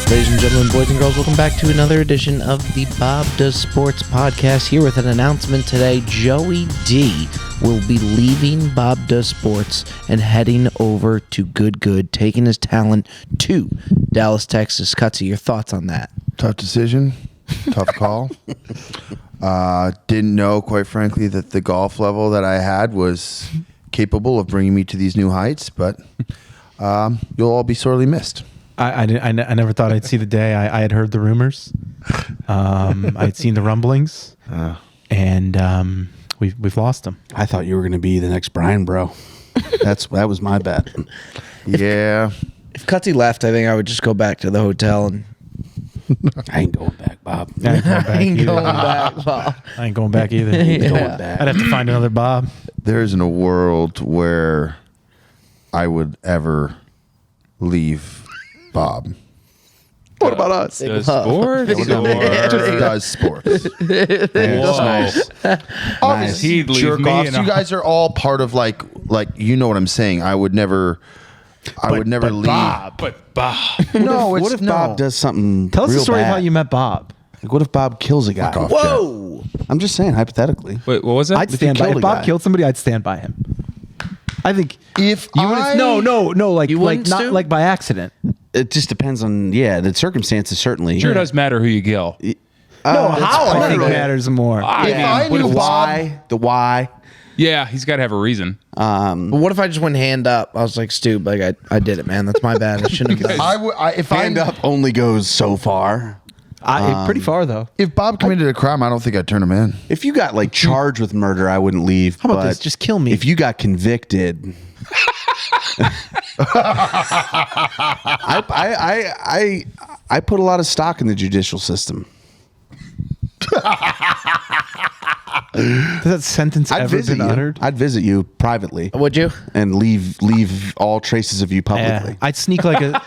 Ladies and gentlemen, boys and girls, welcome back to another edition of the Bob Does Sports podcast. Here with an announcement today, Joey D will be leaving Bob Does Sports and heading over to Good, taking his talent to Dallas, Texas. Cutsy, your thoughts on that? Tough decision, tough call. Didn't know, quite frankly, that the golf level that I had was capable of bringing me to these new heights, but you'll all be sorely missed. I never thought I'd see the day. I had heard the rumors. I'd seen the rumblings, and we've lost him. I thought you were going to be the next Brian, bro. That was my bet. Yeah. If Cutsy left, I think I would just go back to the hotel and... I ain't going back, Bob. I ain't going back either. Bob. I ain't going back either. Yeah. Going back. I'd have to find another Bob. There isn't a world where I would ever leave Bob. What about us? Big Does love. sports? Big love. Just does sports. Whoa. Obviously, He'd leave jerk me offs. and You I'll- guys are all part of like you know what I'm saying. I would never leave. But Bob. No, it's What if no. Bob does something Tell us real the story bad? of how you met Bob. Like, what if Bob kills a guy? Fuck off. Whoa! I'm just saying, hypothetically. Wait, what was that? I'd he stand by. killed If a Bob guy. killed somebody, I'd stand by him. I think If you would. I No. Like You wouldn't, not Stu? like by accident. It just depends on, the circumstances, certainly. Sure does matter who you kill. No, that's how I think part of it. matters more. If I but knew The Bob, why. yeah, he's got to have a reason. But what if I just went hand up? I was like, Stu, like I did it, man. That's my bad. I shouldn't have done it. if I Hand up only goes so far. Pretty far though. If Bob committed a crime, I don't think I'd turn him in. If you got like charged with murder, I wouldn't leave. How about but this? Just kill me. If you got convicted, I put a lot of stock in the judicial system. Has that sentence ever been uttered? I'd visit you privately Would you? and leave all traces of you publicly. Yeah. I'd sneak like a.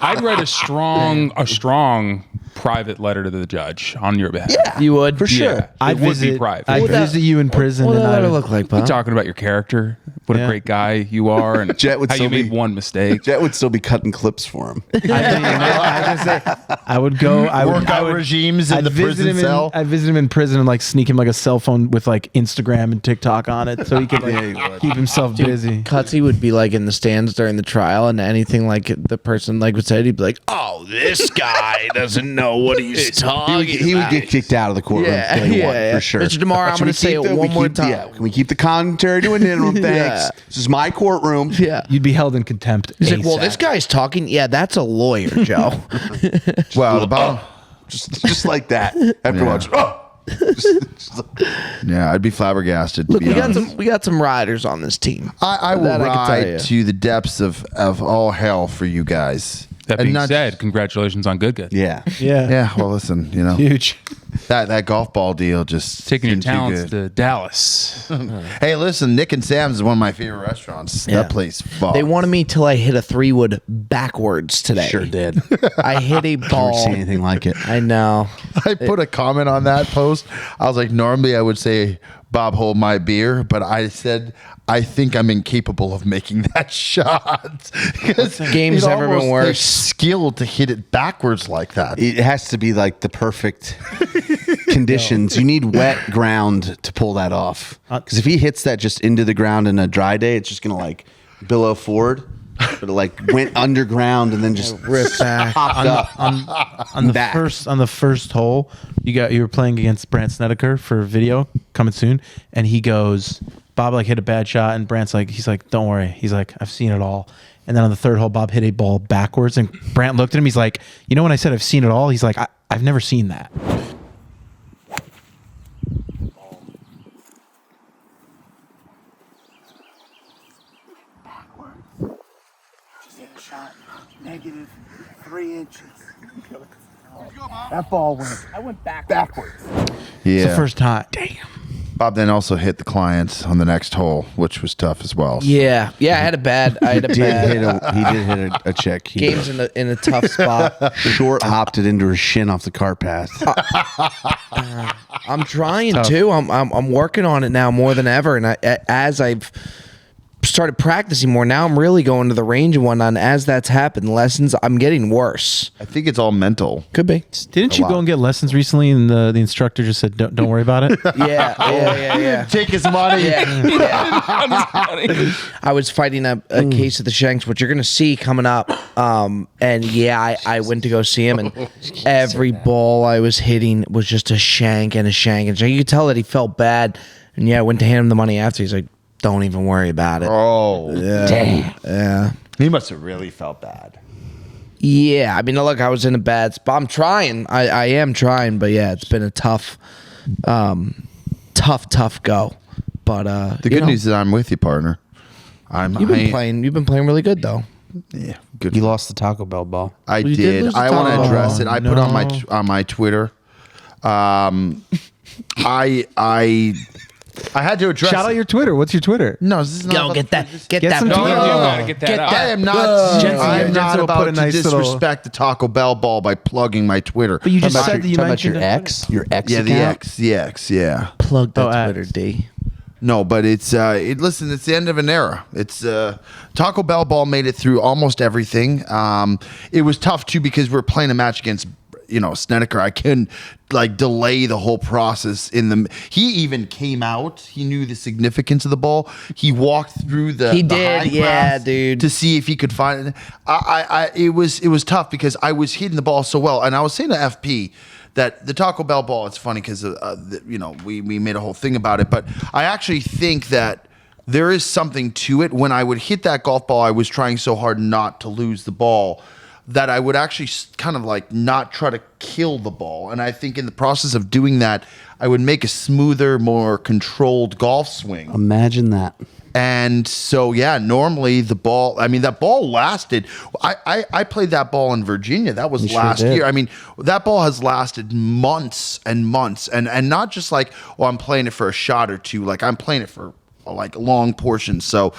I'd write a strong private letter to the judge on your behalf. Yeah, You would? for sure. Yeah, I'd it would visit. be private. I'd What would visit you in prison. What would and that I letter would- look like, You're Bob? talking about your character, what Yeah. a great guy you are, and Jet would how you still be- made one mistake. Jet would still be cutting clips for him. I would go. I would. Workout regimes in I'd the visit prison him cell. I'd visit him in prison and like sneak him like a cell phone with like Instagram and TikTok on it, so he could like keep himself busy. Cutsy would be like in the stands during the trial, and anything like the person like would say, he'd be like, "Oh, this guy doesn't know what he's talking He would about." get kicked out of the courtroom. Yeah, day yeah, one, yeah. for sure. Mr. DeMar, I'm Should gonna we say keep it the- one we more keep- time. Yeah, can we keep the commentary to a minimum? Thanks. Yeah. This is my courtroom. Yeah. You'd be held in contempt. He's like, "Well, ASAP. this guy's talking. Yeah, that's a lawyer, Joe." Well, the bottom. Just like that. Everyone's Yeah, I'd be flabbergasted. To Look, be we honest. got some riders on this team. I will That I can tell you. ride to the depths of all hell for you guys. That And being not- said, congratulations on Good. Yeah. Yeah. Yeah, well, listen, Huge. that golf ball deal just Taking your seemed too talents good. to Dallas. Hey, listen, Nick and Sam's is one of my favorite restaurants. Yeah. That place, fuck. They wanted me till I hit a 3-wood backwards today. Sure did. I hit a Never ball. seen anything like it. I know. I put a comment on that post. I was like, normally I would say, Bob, hold my beer, but I said, I think I'm incapable of making that shot. 'Cause Game's it never been almost worse. takes skill to hit it backwards like that. It has to be like the perfect conditions. You need wet ground to pull that off. Because if he hits that just into the ground in a dry day, it's just going to like billow forward. But it like went underground and then just Rip back. popped up. On the Back. first hole, you were playing against Brandt Snedeker for video coming soon, and he goes, Bob like hit a bad shot, and Brandt's like, he's like, don't worry, he's like, I've seen it all. And then on the third hole, Bob hit a ball backwards, and Brandt looked at him. He's like, you know, when I said I've seen it all, he's like, I've never seen that. Negative 3 inches. That ball went. I went backwards. Yeah. It's the first time. Damn. Bob then also hit the clients on the next hole, which was tough as well. Yeah. I had a bad. He did hit a chick. He Game's in a tough spot. short hopped it into her shin off the cart path. I'm trying to. I'm working on it now more than ever. And as I've started practicing more. Now I'm really going to the range and whatnot. And as that's happened, lessons, I'm getting worse. I think it's all mental. Could be. Didn't you go and get lessons recently, and the instructor just said, "Don't worry about it"? Yeah. Take his money. I was fighting a case of the shanks, which you're going to see coming up. And yeah, I went to go see him, and every ball I was hitting was just a shank and a shank and a shank. You could tell that he felt bad. And yeah, I went to hand him the money after. He's like, don't even worry about it. Oh, Yeah. damn. Yeah. He must have really felt bad. Yeah. I mean, look, I was in a bad spot. I'm trying. I am trying, but yeah, it's been a tough go. But The good news is I'm with you, partner. You've been playing really good though. Yeah, good. You lost the Taco Bell ball. I you did did. lose the I want to Taco address Bell. it. I put on my Twitter. I had to address. Shout out your Twitter. What's your Twitter? No, this is not. Go about get that. Get Get that. some No, Twitter. you gotta get that out. I am not. Jensen- I am Jensen not will about put a to nice little- disrespect the Taco Bell ball by plugging my Twitter. But you just Talking said that you about your mentioned ex? Your ex yeah, account? the X, yeah. Plug that Oh, Twitter, D. No, but it's listen, it's the end of an era. It's Taco Bell ball made it through almost everything. It was tough too because we were playing a match against Snedeker. I couldn't delay the whole process he even came out. He knew the significance of the ball. He walked through the He the did, high yeah, grass dude. to see if he could find it. It was tough because I was hitting the ball so well, and I was saying to FP that the Taco Bell ball, it's funny because we made a whole thing about it, but I actually think that there is something to it. When I would hit that golf ball, I was trying so hard not to lose the ball that I would actually kind of not try to kill the ball. And I think in the process of doing that, I would make a smoother, more controlled golf swing. Imagine that. And so, yeah, normally that ball lasted. I played that ball in Virginia. That was sure last did. year. I mean, that ball has lasted months and months. And not just I'm playing it for a shot or two. I'm playing it for long portions. So,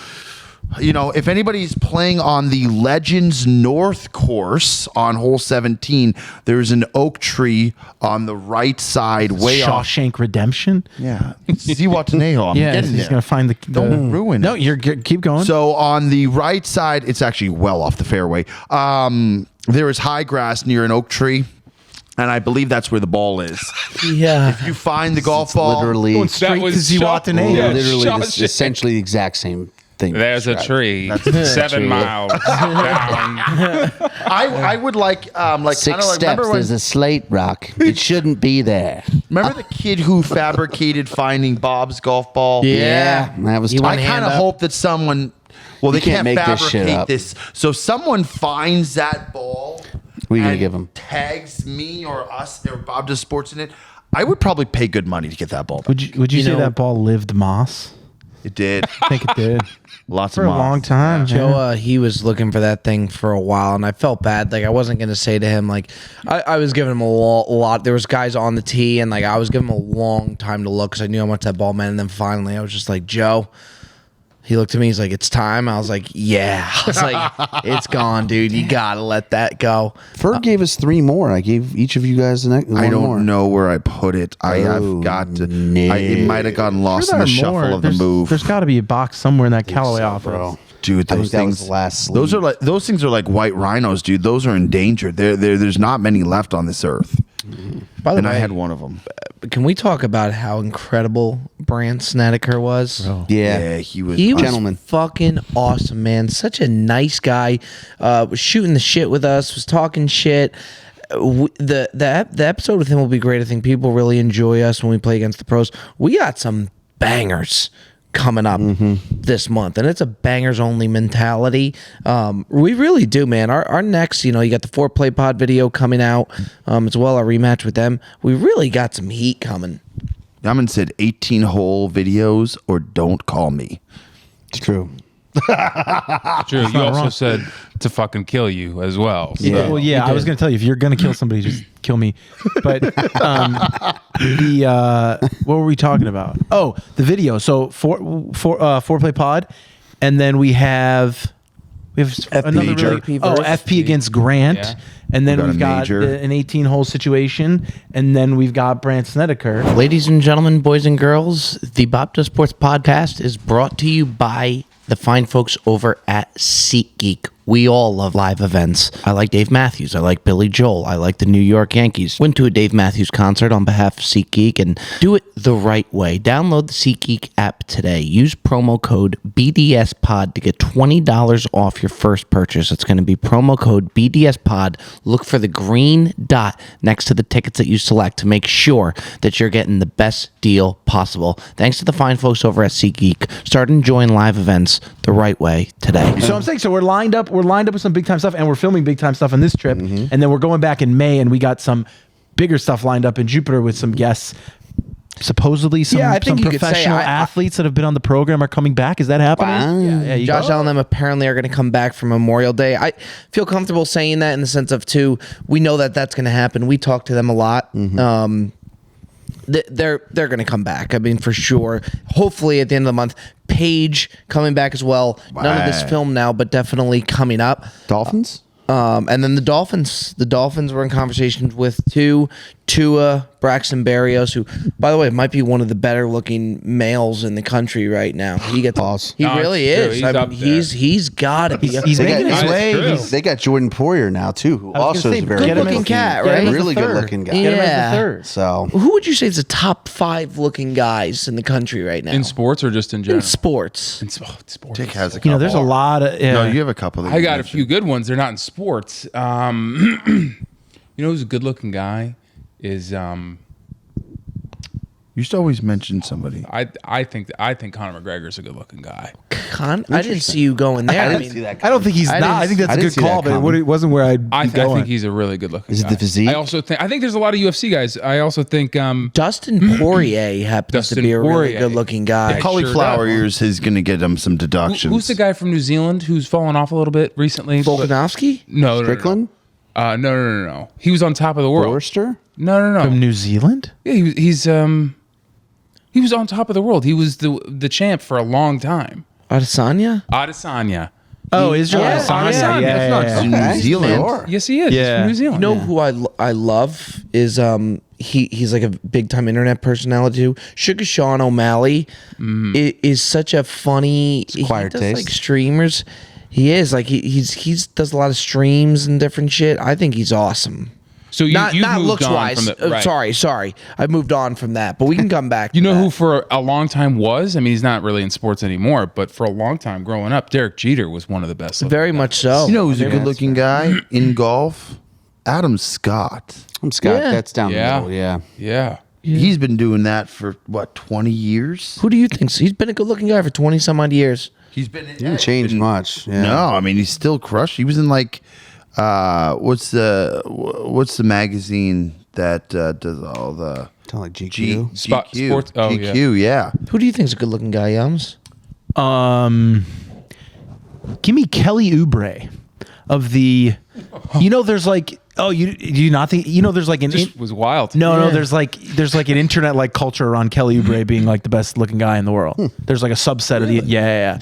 if anybody's playing on the Legends North course on hole 17, there's an oak tree on the right side, way off. Shawshank Redemption. Yeah. Zihuatanejo. I'm Yeah, getting he's there. gonna find the. Don't ruin No, it. keep going. So on the right side, it's actually well off the fairway. There is high grass near an oak tree, and I believe that's where the ball is. Yeah. You find the golf ball. Literally, Going straight to Zihuatanejo. Yeah, literally Shawshank. essentially the exact same thing. There's a tree 7 miles down. I would Six kinda steps. remember There's a slate rock. It shouldn't be there. remember the kid who fabricated finding Bob's golf ball? Yeah. That was You tough. want I hand kind of up? hope that someone. Well, they You can't can't make this shit fabricate up. this. So someone finds that ball. What are you gonna and give him? Tags me or us or Bob Does Sports in it. I would probably pay good money to get that ball back. Would you say know- that ball lived moss? It did. I think it did. Lots For of a long moss. time. Joe, yeah. he was looking for that thing for a while, and I felt bad. I wasn't gonna say to him, I was giving him a lot. There was guys on the tee, and I was giving him a long time to look because I knew how much that ball meant. And then finally, I was just like, Joe. He looked at me. He's like, "It's time." I was like, "Yeah." I was like, "It's gone, dude. You gotta let that go." Ferg gave us 3 more. I gave each of you guys one I don't more. know where I put it. I have got to. It might have gotten lost in the shuffle of the move. There's got to be a box somewhere in that Callaway office. bro. Dude, I those think that was things. the last Those sleeve. are those things are like white rhinos, dude. Those are endangered. There's not many left on this earth. By the And way, I had one of them. can we talk about how incredible Brandt Snedeker was? Yeah. He was. He was Gentleman. fucking awesome, man. Such a nice guy. Was shooting the shit with us. Was talking shit. The episode with him will be great. I think people really enjoy us when we play against the pros. We got some bangers coming up this month, and it's a bangers only mentality. We really do, man. Our next, you got the 4Play Pod video coming out as well. Our rematch with them. We really got some heat coming. Yaman said 18-hole videos or don't call me. It's true. True. You also said to fucking kill you as well. So. Yeah, well, yeah. I was gonna tell you if you're gonna kill somebody, just kill me. But what were we talking about? Oh, the video. So 4Play Pod, and then we have We have another Major. really, FP against Grant, Yeah. and then We got we've a got major. an 18-hole situation, and then we've got Brandt Snedeker. Ladies and gentlemen, boys and girls, the Bob Does Sports podcast is brought to you by the fine folks over at SeatGeek. We all love live events. I like Dave Matthews. I like Billy Joel. I like the New York Yankees. Went to a Dave Matthews concert on behalf of SeatGeek, and do it the right way. Download the SeatGeek app today. Use promo code BDSPod to get $20 off your first purchase. It's going to be promo code BDSPod. Look for the green dot next to the tickets that you select to make sure that you're getting the best deal possible. Thanks to the fine folks over at SeatGeek. Start enjoying live events the right way today. So I'm saying, we're lined up with some big time stuff, and we're filming big time stuff on this trip, and then we're going back in May, and we got some bigger stuff lined up in Jupiter with some guests. Supposedly, some Yeah, I think you could say professional I- athletes that have been on the program are coming back. Is that happening? Wow. Yeah, you Josh go. Allen and them apparently are going to come back for Memorial Day. I feel comfortable saying that in the sense of, too, we know that that's going to happen. We talk to them a lot. They're going to come back. I mean, for sure. Hopefully at the end of the month. Paige coming back as well. None of this Wow. film now, but definitely coming up. Dolphins? And then the Dolphins. The Dolphins were in conversations with Tua, Braxton Berrios, who, by the way, might be one of the better looking males in the country right now. He gets Pause. He No, really it's true. is. He's I mean, up there. he's got to be. He's They making got, his It's way. true. He's- they got Jordan Poyer now, too, who I was also gonna is say, very get him good as looking a cat, third. right? Get him as a Really third. good looking guy. Get him as Yeah. a third. So Who would you say is the top 5 looking guys in the country right now? In sports or just in general? In sports. Sports. Dick has a couple. There's a lot of. No, you have a couple. That I you got a mentioned. few good ones. They're not in sports. You know who's a good-looking guy? Is You used to always mention somebody. I think Conor McGregor's a good-looking guy. I didn't see you going there. I I didn't mean, see that. I don't think he's I not. didn't- I think that's I a didn't good see that call, but coming. it wasn't where I'd I be going. think he's a really good-looking Is it guy. the physique? I think there's a lot of UFC guys. I also think Dustin Poirier happens Dustin to be a really Poirier. good looking guy. Yeah, Cauliflower sure ears is going to get him some deductions. who's the guy from New Zealand who's fallen off a little bit recently? Volkanovski? No, Strickland? No. He was on top of the world. Forrester? No. From New Zealand? Yeah, he was on top of the world. He was the champ for a long time. Adesanya? Adesanya. Oh, Israel Yeah, Adesanya. Adesanya. Yeah, That's yeah, not yeah. New Zealand. Sure. Yes, he is. Yeah. He's from New Zealand. You know who I love is he's like a big time internet personality too. Sugar Sean O'Malley is such a funny. He acquired does taste. like streamers. He is like he's does a lot of streams and different shit. I think he's awesome. So you Not moved looks on wise. from the, right. Sorry. I moved on from that, but we can come back. You to know that. who for a long time was? I mean, he's not really in sports anymore, but for a long time growing up, Derek Jeter was one of the best. looking Very guys. much so. You know who's a good looking guy in golf? Adam Scott. I'm Scott. Yeah. That's down Yeah. the middle. Yeah. Yeah. He's been doing that for what, 20 years? Who do you think? He's been a good looking guy for 20 some odd years. He's been. He didn't change much. Yeah. No, I mean he's still crushed. He was in like, what's the magazine that does all the Kinda like GQ. Sports- oh, GQ? Yeah. Who do you think is a good looking guy, Yums? Give me Kelly Oubre of the. There's like. Oh, do you not think? There's like an. Just was wild. No, there's like an internet like culture around Kelly Oubre being like the best looking guy in the world. There's like a subset of the yeah.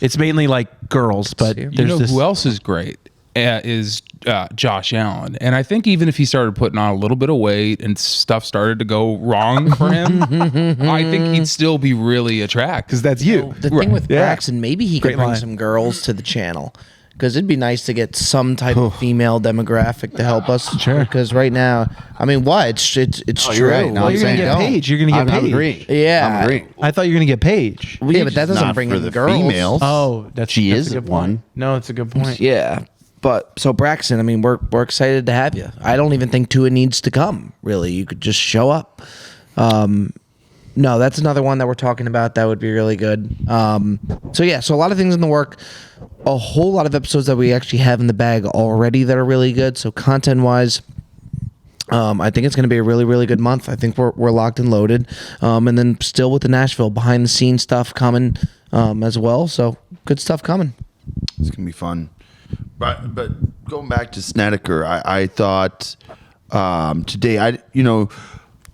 It's mainly like girls, but You there's You know this. who else is great? Is Josh Allen. And I think even if he started putting on a little bit of weight and stuff started to go wrong for him, I think he'd still be really attractive. Because that's you. The thing with Yeah. Braxton, maybe he could Great bring line. some girls to the channel. Because it'd be nice to get some type of female demographic to help us. Sure. Because right now, I mean, what? It's Oh, true. you're right. No, Well, I'm you're gonna saying get don't. Paige. You're gonna get I'm Paige. agreeing. Yeah. I'm agreeing. I thought you were gonna get Paige. Well, yeah, but that doesn't Not bring for in the girls. females. Oh, that's She that's is a good one. point. No, it's a good point. Yeah. But so Braxton, I mean, we're excited to have you. I don't even think Tua needs to come. Really, you could just show up. No, that's another one that we're talking about. That would be really good. So a lot of things in the work. A whole lot of episodes that we actually have in the bag already that are really good. So content wise, I think it's going to be a really, really good month. I think we're locked and loaded. And then still with the Nashville behind the scenes stuff coming as well. So good stuff coming. It's gonna be fun. But going back to Snedeker, I thought today,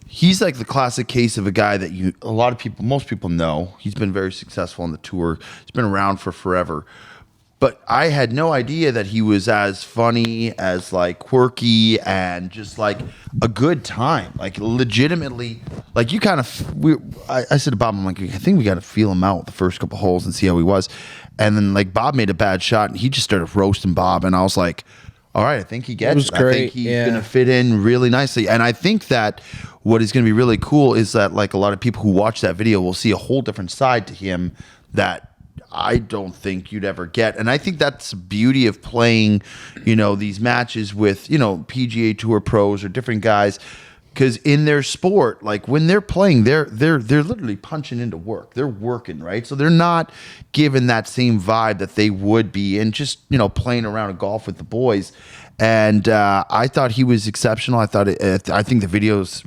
he's like the classic case of a guy that most people know. He's been very successful on the tour. He's been around for forever. but I had no idea that he was as funny, as like quirky, and just like a good time. Like legitimately, like you kind of. I said to Bob, I'm like, I think we got to feel him out the first couple holes and see how he was. And then like Bob made a bad shot, and he just started roasting Bob, and I was like, all right, I think he gets it. I think he's gonna fit in really nicely, and I think that what is gonna be really cool is that like a lot of people who watch that video will see a whole different side to him that I don't think you'd ever get. And I think that's the beauty of playing, these matches with, PGA Tour pros or different guys. Because in their sport, like when they're playing, they're literally punching into work. They're working, right? So they're not given that same vibe that they would be in just, playing around a golf with the boys. And I thought he was exceptional. I think the videos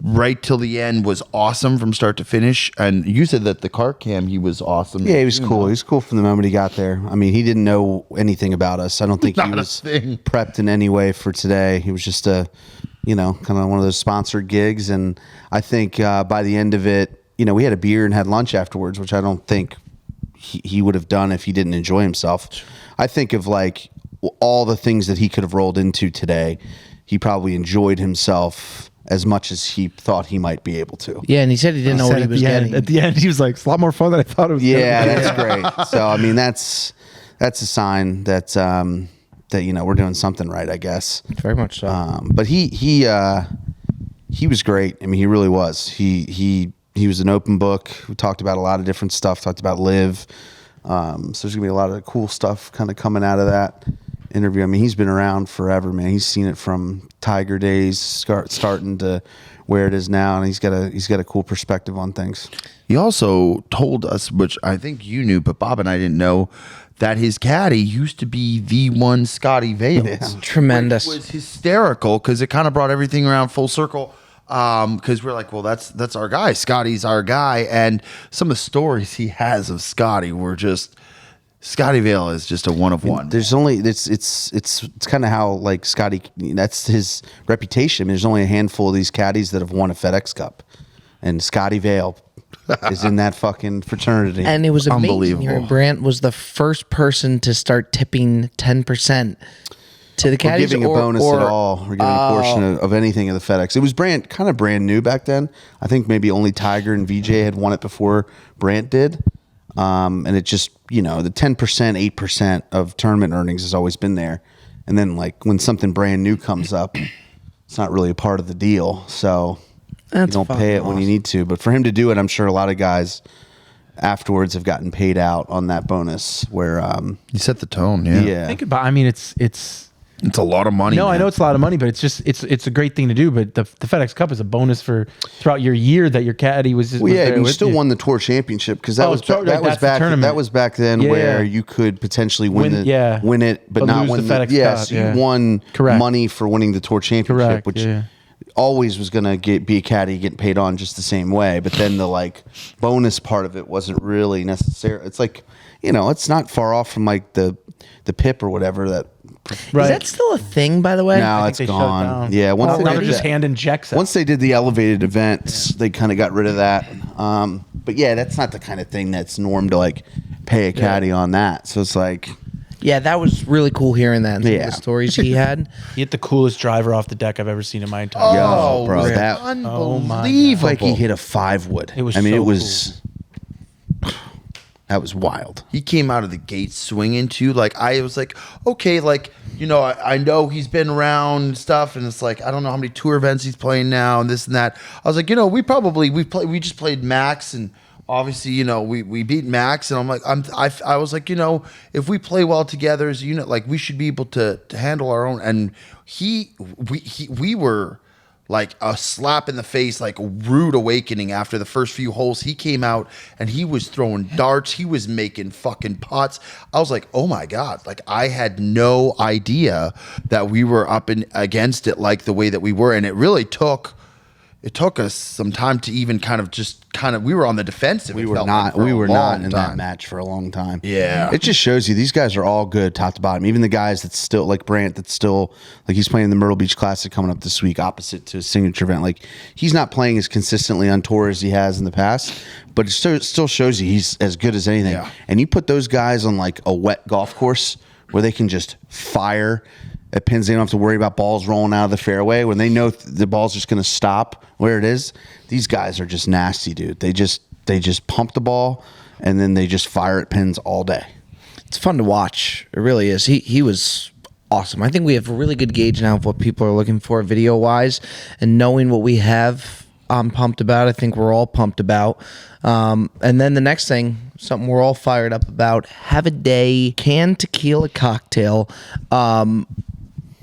right till the end was awesome from start to finish. And you said that the car cam, he was awesome. Yeah, he was cool. He was cool from the moment he got there. I mean, he didn't know anything about us. I don't think he was prepped in any way for today. He was just kind of one of those sponsored gigs. And I think by the end of it, we had a beer and had lunch afterwards, which I don't think he would have done if he didn't enjoy himself. I think of like all the things that he could have rolled into today. He probably enjoyed himself as much as he thought he might be able to. Yeah, and he said he didn't know what he was getting. At the end, he was like, it's a lot more fun than I thought it was. Yeah, that's great. So, I mean, that's a sign that, we're doing something right, I guess. Very much so. But he was great. I mean, he really was. He was an open book. We talked about a lot of different stuff, talked about live. So there's going to be a lot of cool stuff kind of coming out of that interview. I mean, he's been around forever, man. He's seen it from Tiger days starting to where it is now, and he's got a cool perspective on things. He also told us, which I think you knew, but Bob and I didn't know, that his caddy used to be the one Scotty Vales. Yeah. Tremendous. Which was hysterical because it kind of brought everything around full circle. Because we're like, well, that's our guy. Scotty's our guy, and some of the stories he has of Scotty were just. Scotty Vale is just a one of one. There's only it's kind of how like Scotty, that's his reputation. I mean, there's only a handful of these caddies that have won a FedEx Cup, and Scotty Vale is in that fucking fraternity. And it was amazing. Unbelievable. Brandt was the first person to start tipping 10% to the caddies, giving a bonus at all, or giving a portion of anything of the FedEx. It was kind of brand new back then. I think maybe only Tiger and VJ had won it before Brandt did. And it just, the 10%, 8% of tournament earnings has always been there. And then like when something brand new comes up, it's not really a part of the deal. So you don't pay it when you need to. But for him to do it, I'm sure a lot of guys afterwards have gotten paid out on that bonus where, You set the tone, yeah. yeah. Think about, I mean, it's It's a lot of money. No, man. I know it's a lot of money, but it's just it's a great thing to do. But the FedEx Cup is a bonus for throughout your year that your caddy was. Well, yeah, there and you with still you. won the tour championship because that was that's the tournament. That was back then Yeah, where yeah. you could potentially win it, but But not lose win the FedEx Cup, so yeah. you won Correct. money for winning the tour championship, Correct, which yeah. always was going to be a caddy getting paid on just the same way. But then the like bonus part of it wasn't really necessary. It's like it's not far off from like the PIP or whatever that. Right. Is that still a thing, by the way? No, it's they shut it gone. down. Yeah, once Now they they're did just that- handing checks out. Once they did the elevated events, they kind of got rid of that. But yeah, that's not the kind of thing that's norm to like pay a caddy on that. So it's like, Yeah, that was really cool hearing that. And some of Yeah. the stories he had. He hit the coolest driver off the deck I've ever seen in my entire life. yo, bro, man. that Unbelievable. like he hit a 5-wood. It was I mean, so it was. That was wild. He came out of the gate swinging too. Like I was like, okay, like I know he's been around and stuff, and it's like I don't know how many tour events he's playing now and this and that. I was like, we just played Max, and obviously we beat Max, and I'm like I was like if we play well together as a unit, like we should be able to handle our own. And we were. Like a slap in the face, like rude awakening after the first few holes. He came out and he was throwing darts. He was making fucking putts. I was like, oh my God. Like I had no idea that we were up against it like the way that we were. And it really took it took us some time to even we were on the defensive. We were not in that match for a long time. Yeah. It just shows you these guys are all good top to bottom. Even the guys that's still like Brandt, that's still like he's playing the Myrtle Beach Classic coming up this week, opposite to a signature event. Like he's not playing as consistently on tour as he has in the past, but it still shows you he's as good as anything. Yeah. And you put those guys on like a wet golf course where they can just fire at pins. They don't have to worry about balls rolling out of the fairway. When they know the ball's just going to stop where it is, these guys are just nasty, dude. They just pump the ball and then they just fire at pins all day. It's fun to watch. It really is. He was awesome. I think we have a really good gauge now of what people are looking for video wise, and knowing what we have, I'm pumped about. I think we're all pumped about. And then the next thing, something we're all fired up about, have a day canned tequila cocktail.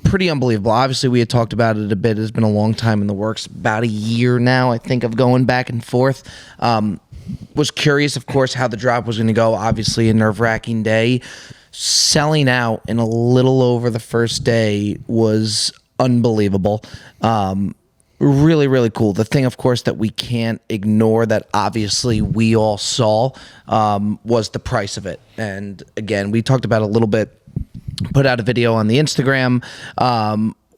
Pretty unbelievable. Obviously, we had talked about it a bit. It's been a long time in the works, about a year now, I think, of going back and forth. Was curious, of course, how the drop was going to go. Obviously, a nerve-wracking day. Selling out in a little over the first day was unbelievable. Really, really cool. The thing, of course, that we can't ignore that obviously we all saw was the price of it. And again, we talked about it a little bit, put out a video on the Instagram.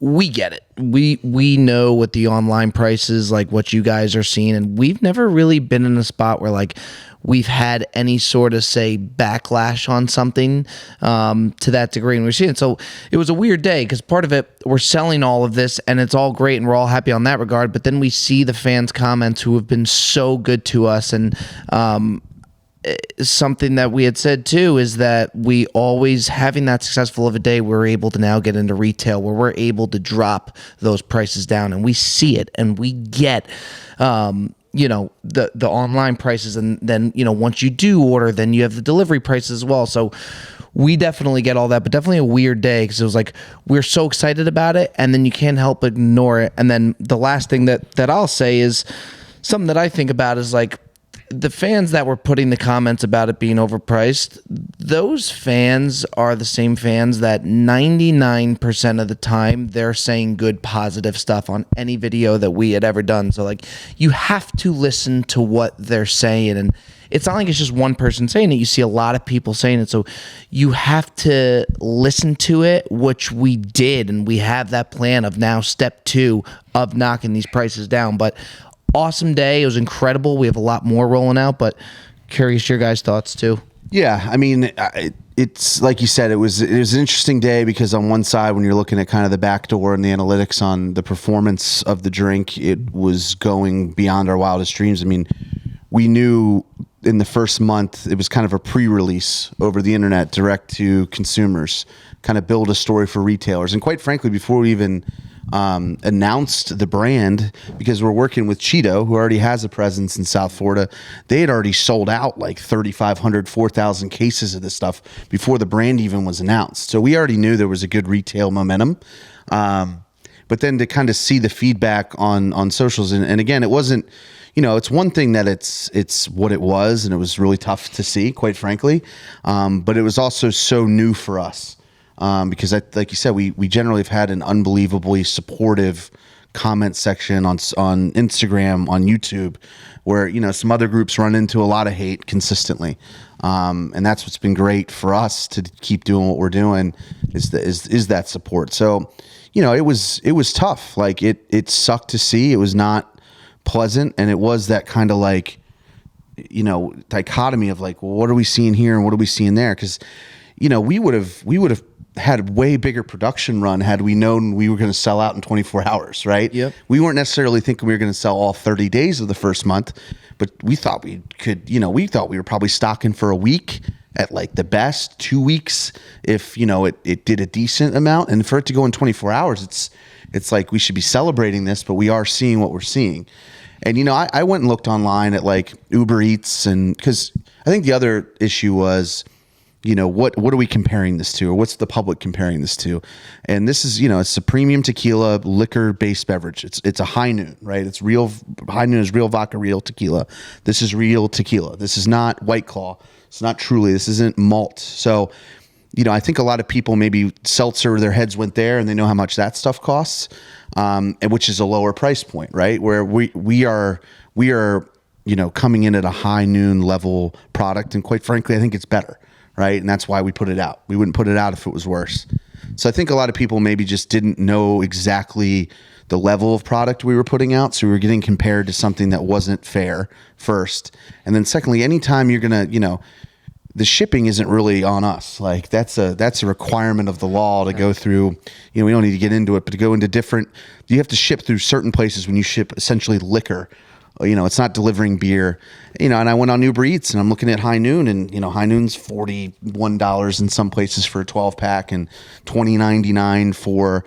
We get it. We know what the online price is, like what you guys are seeing, and we've never really been in a spot where like we've had any sort of say backlash on something to that degree, and we're seeing it. So it was a weird day because part of it, we're selling all of this and it's all great and we're all happy on that regard, but then we see the fans' comments who have been so good to us, and something that we had said too is that we always, having that successful of a day, we're able to now get into retail where we're able to drop those prices down, and we see it and we get the online prices, and then once you do order, then you have the delivery prices as well. So we definitely get all that, but definitely a weird day because it was like we're so excited about it and then you can't help but ignore it. And then the last thing that I'll say is something that I think about is like the fans that were putting the comments about it being overpriced, those fans are the same fans that 99% of the time they're saying good, positive stuff on any video that we had ever done. So like you have to listen to what they're saying, and it's not like it's just one person saying it. You see a lot of people saying it. So you have to listen to it, which we did, and we have that plan of now step 2 of knocking these prices down. But awesome day. It was incredible. We have a lot more rolling out, but curious your guys' thoughts too. Yeah, I mean, it's like you said, it was an interesting day because on one side, when you're looking at kind of the backdoor and the analytics on the performance of the drink, it was going beyond our wildest dreams. I mean, we knew in the first month it was kind of a pre-release over the internet, direct to consumers, kind of build a story for retailers. And quite frankly, before we even announced the brand, because we're working with Cheeto, who already has a presence in South Florida, they had already sold out like 3,500, 4,000 cases of this stuff before the brand even was announced. So we already knew there was a good retail momentum. But then to kind of see the feedback on socials, and again, it wasn't, it's one thing that it's what it was, and it was really tough to see, quite frankly. But it was also so new for us. Because like you said, we generally have had an unbelievably supportive comment section on Instagram, on YouTube, where some other groups run into a lot of hate consistently, and that's what's been great for us to keep doing what we're doing is that support. So it was tough. Like it sucked to see. It was not pleasant, and it was that kind of like dichotomy of like, well, what are we seeing here and what are we seeing there? Because we would have had a way bigger production run had we known we were going to sell out in 24 hours, right? Yep. We weren't necessarily thinking we were going to sell all 30 days of the first month, but we thought we could, we thought we were probably stocking for a week at like the best, 2 weeks if, it did a decent amount. And for it to go in 24 hours, it's like we should be celebrating this, but we are seeing what we're seeing. And, I went and looked online at like Uber Eats, and because I think the other issue was, what are we comparing this to, or what's the public comparing this to? And this is, it's a premium tequila liquor-based beverage. It's a High Noon, right? It's real. High Noon is real vodka, real tequila. This is real tequila. This is not White Claw. It's not Truly. This isn't malt. So, I think a lot of people, maybe seltzer, their heads went there and they know how much that stuff costs, and which is a lower price point, right? Where we are, coming in at a high noon level product. And quite frankly, I think it's better, right? And that's why we put it out. We wouldn't put it out if it was worse. So I think a lot of people maybe just didn't know exactly the level of product we were putting out. So we were getting compared to something that wasn't fair first. And then secondly, anytime you're going to, the shipping isn't really on us. Like that's a requirement of the law to go through, we don't need to get into it, but to go into you have to ship through certain places when you ship essentially liquor. It's not delivering beer, and I went on Uber Eats and I'm looking at High Noon, and, High Noon's $41 in some places for a 12 pack and $20.99 for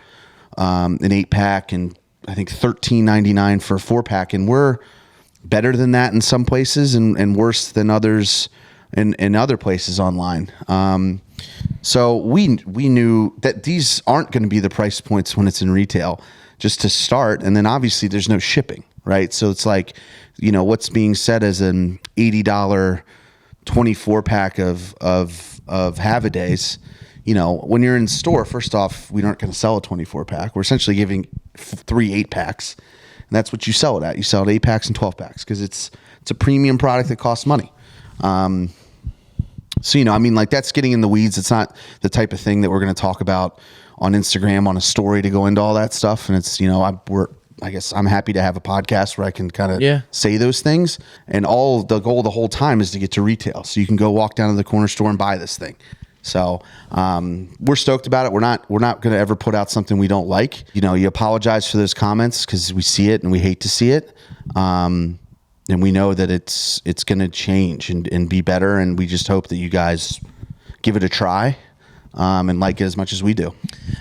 an 8 pack, and I think $13.99 for a 4 pack. And we're better than that in some places and worse than others in other places online. So we knew that these aren't going to be the price points when it's in retail, just to start. And then obviously there's no shipping. Right. So it's like, what's being said as an $80 24 pack of Have-A-Days, when you're in store, first off, we aren't going to sell a 24 pack. We're essentially giving 3 8 packs. And that's what you sell it at. You sell it 8 packs and 12 packs because it's a premium product that costs money. So, that's getting in the weeds. It's not the type of thing that we're going to talk about on Instagram on a story to go into all that stuff. And it's, I guess I'm happy to have a podcast where I can kind of say those things. And the goal the whole time is to get to retail. So you can go walk down to the corner store and buy this thing. So we're stoked about it. We're not going to ever put out something we don't like. You apologize for those comments because we see it and we hate to see it. And we know that it's going to change and be better. And we just hope that you guys give it a try and like it as much as we do.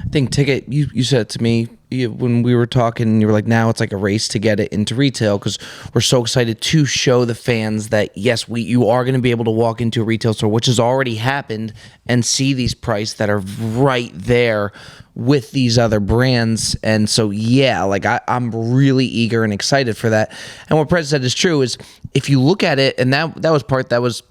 I think Ticket, you said it to me when we were talking, you were like, now it's like a race to get it into retail because we're so excited to show the fans that, yes, you are going to be able to walk into a retail store, which has already happened, and see these prices that are right there with these other brands. And so, I'm really eager and excited for that. And what Prez said is true, is if you look at it, and that was part that was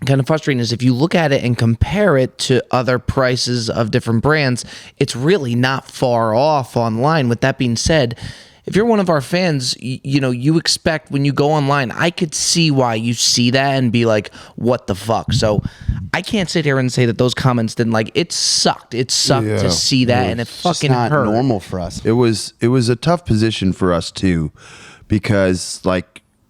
kind of frustrating, is if you look at it and compare it to other prices of different brands, it's really not far off online. With that being said, if you're one of our fans, you expect when you go online, I could see why you see that and be like, what the fuck? So I can't sit here and say that those comments didn't, like, it sucked. It sucked to see that, and it fucking not hurt. Normal for us. It was a tough position for us too, because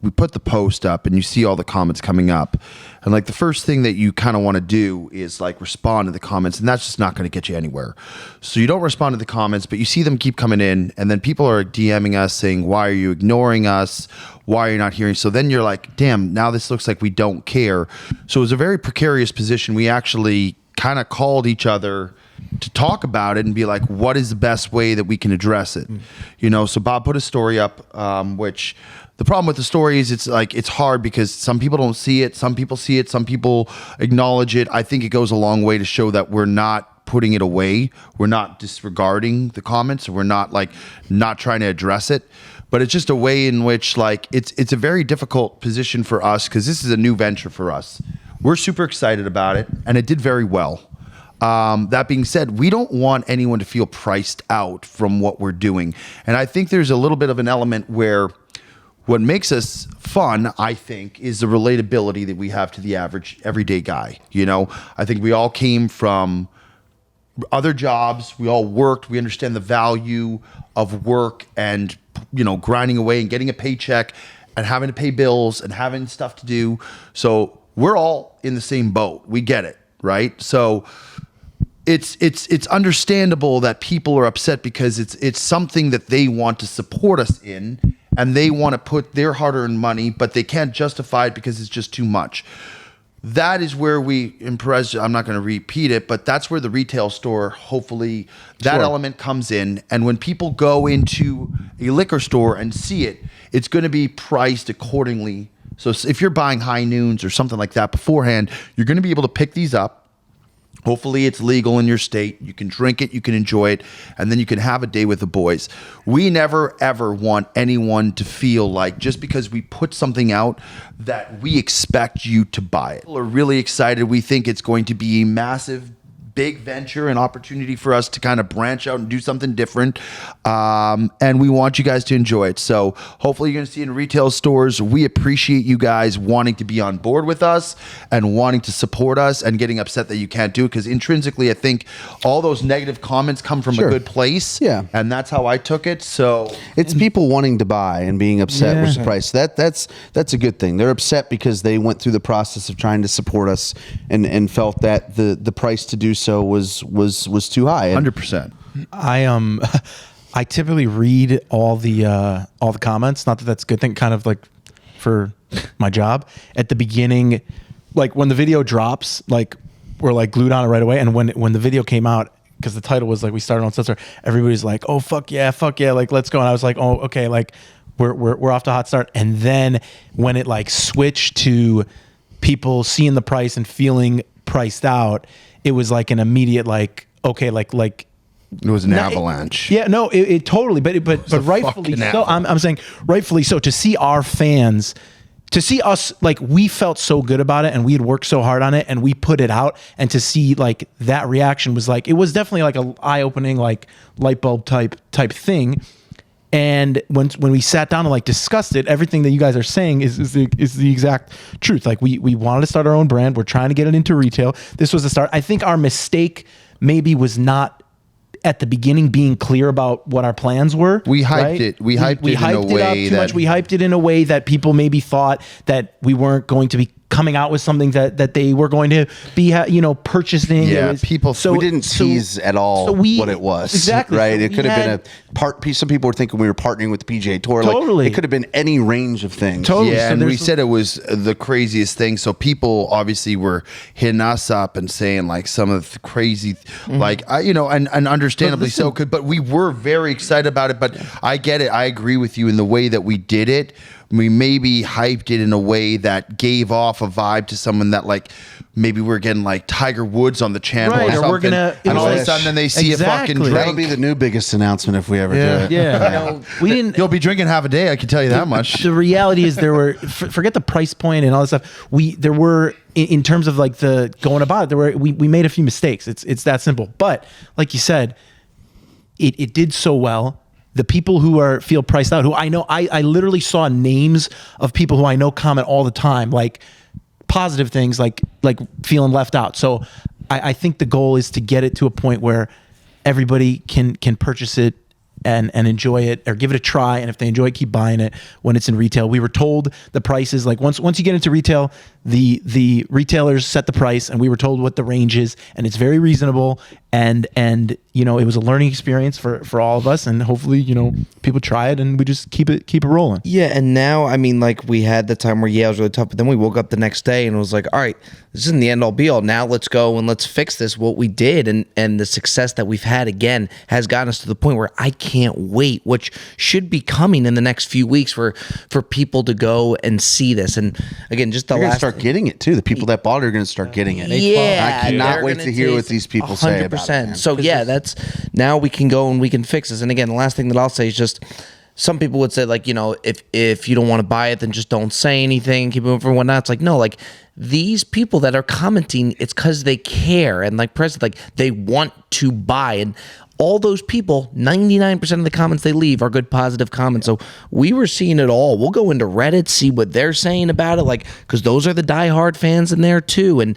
we put the post up and you see all the comments coming up, and the first thing that you kind of want to do is respond to the comments, and that's just not going to get you anywhere. So you don't respond to the comments, but you see them keep coming in, and then people are DMing us saying, why are you ignoring us? Why are you not hearing? So then you're like, damn, now this looks like we don't care. So it was a very precarious position. We actually kind of called each other to talk about it and be like, what is the best way that we can address it? So Bob put a story up, which the problem with the story is it's hard because some people don't see it. Some people see it. Some people acknowledge it. I think it goes a long way to show that we're not putting it away. We're not disregarding the comments. We're not not trying to address it, but it's just a way in which it's a very difficult position for us because this is a new venture for us. We're super excited about it, and it did very well. That being said, we don't want anyone to feel priced out from what we're doing. And I think there's a little bit of an element where what makes us fun, I think, is the relatability that we have to the average everyday guy. I think we all came from other jobs. We all worked. We understand the value of work and, grinding away and getting a paycheck and having to pay bills and having stuff to do. So we're all in the same boat. We get it, right? So it's understandable that people are upset because it's something that they want to support us in, and they want to put their hard-earned money, but they can't justify it because it's just too much. That is where I'm not going to repeat it, but that's where the retail store, hopefully, that element comes in. And when people go into a liquor store and see it, it's going to be priced accordingly. So if you're buying High Noons or something like that beforehand, you're going to be able to pick these up. Hopefully it's legal in your state. You can drink it, you can enjoy it, and then you can have a day with the boys. We never, ever want anyone to feel like just because we put something out that we expect you to buy it. We're really excited. We think it's going to be a massive big venture, an opportunity for us to kind of branch out and do something different. And we want you guys to enjoy it. So hopefully you're going to see it in retail stores. We appreciate you guys wanting to be on board with us and wanting to support us and getting upset that you can't do it, because intrinsically I think all those negative comments come from a good place. Yeah. And that's how I took it. So it's people wanting to buy and being upset with the price. That's a good thing. They're upset because they went through the process of trying to support us and felt that the price to do so was too high. 100%. I typically read all the comments. Not that that's a good thing. Kind of like for my job at the beginning, like when the video drops, like we're like glued on it right away. And when the video came out, because the title was like we started on Sensor, everybody's like, oh fuck yeah, like let's go. And I was like, oh okay, like we're off to a hot start. And then when it like switched to people seeing the price and feeling priced out, it was like an immediate like okay, like it was an avalanche. Yeah, no, it totally, but rightfully so. I'm saying rightfully so, to see our fans, to see us, like we felt so good about it and we had worked so hard on it and we put it out, and to see like that reaction was like, it was definitely like a eye-opening, like light bulb type thing. And when we sat down and like discussed it, everything that you guys are saying is the exact truth. Like we wanted to start our own brand. We're trying to get it into retail. This was the start. I think our mistake maybe was not at the beginning being clear about what our plans were. We hyped it. We hyped it in a way that we hyped it in a way that people maybe thought that we weren't going to be coming out with something that they were going to be, purchasing. Yeah, we didn't tease at all what it was. Exactly. Right. So it could have been a part piece. Some people were thinking we were partnering with the PGA Tour. Totally. Like, it could have been any range of things. Totally. Yeah, So and we said it was the craziest thing. So people obviously were hitting us up and saying like some of the crazy, like and understandably so. But we were very excited about it. But I get it. I agree with you in the way that we did it. We maybe hyped it in a way that gave off a vibe to someone that like maybe we're getting like Tiger Woods on the channel or something. Or we're gonna, and all of a sudden then they see a fucking drink. That'll be the new biggest announcement if we ever do it. Yeah. We didn't. You'll be drinking half a day, I can tell you that much. The reality is there were, forget the price point and all this stuff. There were, in terms of like the going about it, we made a few mistakes. It's that simple. But like you said, it did so well. The people who feel priced out, who I know, I literally saw names of people who I know comment all the time, like positive things, like feeling left out. So I think the goal is to get it to a point where everybody can purchase it and enjoy it, or give it a try. And if they enjoy it, keep buying it when it's in retail. We were told the prices, like once you get into retail, the retailers set the price, and we were told what the range is, and it's very reasonable. And it was a learning experience for all of us, and hopefully people try it and we just keep it rolling. Yeah, and now I mean, like we had the time where it was really tough, but then we woke up the next day and it was like, all right, this isn't the end all be all. Now let's go and let's fix this. What we did and the success that we've had again has gotten us to the point where I can't wait, which should be coming in the next few weeks for people to go and see this. And again, just the You're last gonna start getting it too. The people that bought it are gonna start getting it. Yeah, I cannot wait to hear what these people say about it. Man. So yeah, that's now we can go and we can fix this. And again, the last thing that I'll say is just, some people would say like, if you don't want to buy it, then just don't say anything, keep moving and whatnot. It's like, no, like these people that are commenting, it's because they care, and like President, like they want to buy, and all those people, 99% of the comments they leave are good, positive comments. So we were seeing it all. We'll go into Reddit, see what they're saying about it, like, because those are the diehard fans in there too, and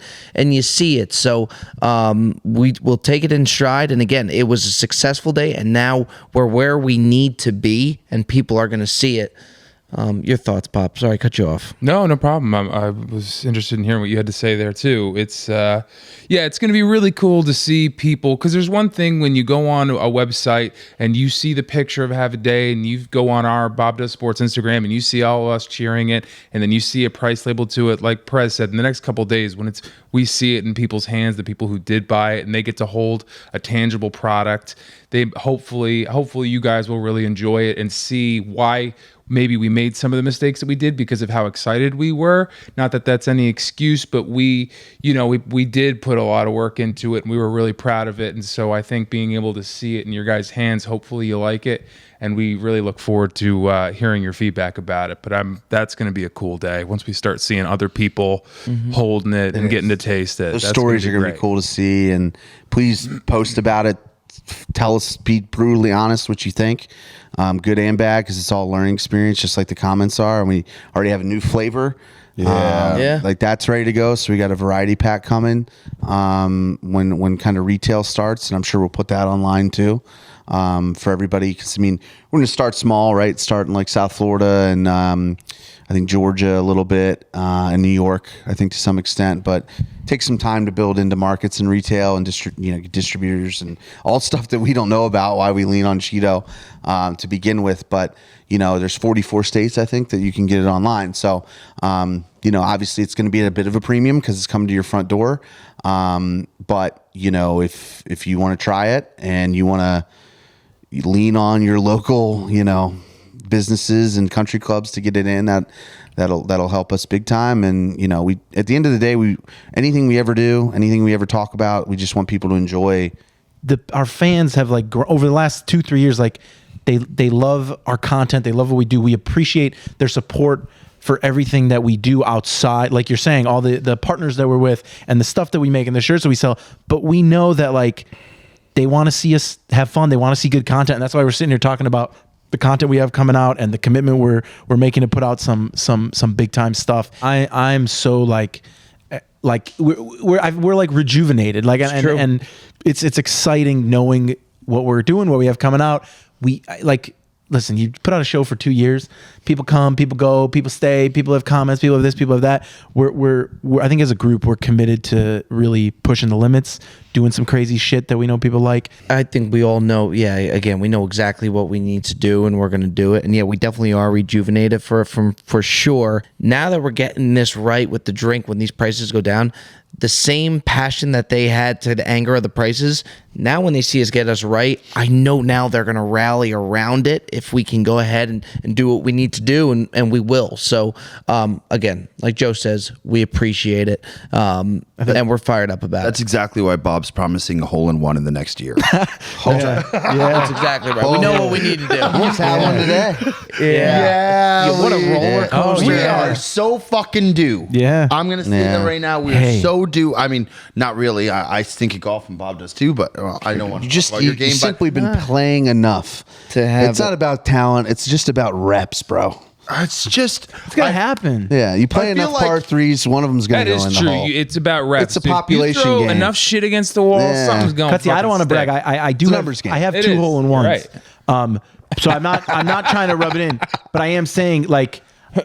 you see it. So we'll take it in stride. And again, it was a successful day, and now we're where we need to be, and people are going to see it. Your thoughts, Pop? Sorry, I cut you off. No problem. I was interested in hearing what you had to say there too. It's it's going to be really cool to see people, because there's one thing when you go on a website and you see the picture of Have a Day, and you go on our Bob Does Sports Instagram and you see all of us cheering it, and then you see a price label to it. Like Prez said, in the next couple of days, when we see it in people's hands, the people who did buy it, and they get to hold a tangible product, they hopefully you guys will really enjoy it and see why maybe we made some of the mistakes that we did because of how excited we were. Not that that's any excuse, but we did put a lot of work into it, and we were really proud of it. And so I think being able to see it in your guys' hands, hopefully you like it. And we really look forward to hearing your feedback about it. But that's going to be a cool day once we start seeing other people holding it and getting to taste it. Those stories are going to be cool to see. And please post about it. Tell us, be brutally honest what you think, good and bad, because it's all learning experience, just like the comments are. And we already have a new flavor. Like that's ready to go. So we got a variety pack coming when kind of retail starts, and I'm sure we'll put that online too. For everybody, because I mean, we're going to start small, right? Starting like South Florida and I think Georgia a little bit, and New York, I think to some extent, but take some time to build into markets and retail and distributors and all stuff that we don't know about. Why we lean on Cheeto to begin with, but there's 44 states I think that you can get it online. So obviously it's going to be at a bit of a premium because it's coming to your front door. But if you want to try it and you want to lean on your local, businesses and country clubs to get it in, that'll help us big time. And we, at the end of the day, anything we ever do, anything we ever talk about, we just want people to enjoy. Our fans have over the last 2-3 years, they love our content, they love what we do. We appreciate their support for everything that we do outside, like you're saying, all the partners that we're with and the stuff that we make and the shirts that we sell. But we know that they want to see us have fun. They want to see good content. And that's why we're sitting here talking about the content we have coming out and the commitment we're making to put out some big time stuff. I'm so we're like rejuvenated. And it's exciting knowing what we're doing, what we have coming out. Listen, you put out a show for 2 years, people come, people go, people stay, people have comments, people have this, people have that. We're I think as a group, we're committed to really pushing the limits, doing some crazy shit that we know people like. I think we all know, again, we know exactly what we need to do and we're going to do it. And we definitely are rejuvenated for sure. Now that we're getting this right with the drink, when these prices go down, the same passion that they had to the anger of the prices, now when they see us get us right, I know now they're going to rally around it if we can go ahead and do what we need to do, and we will. So, again, like Joe says, we appreciate it, and we're fired up about it. That's exactly why Bob's promising a hole-in-one in the next year. That's exactly right. We know what we need to do. We just had one today. What a roller coaster. We are so fucking due. Yeah. I'm going to say that right now. We are so due. I mean, not really. I stink at golf and Bob does too, but I don't want to talk about your game. You've simply been playing enough to have. It's not about talent. It's just about reps, bro. It's gonna happen. Yeah, you play enough par threes, one of them's gonna go in the hole. That is true. It's about reps. It's a population you throw game. enough shit against the wall, something's going. Cutsy, I don't want to brag. I do have numbers game. I have It 2 is. hole-in-ones. Right. So I'm not trying to rub it in, but I am saying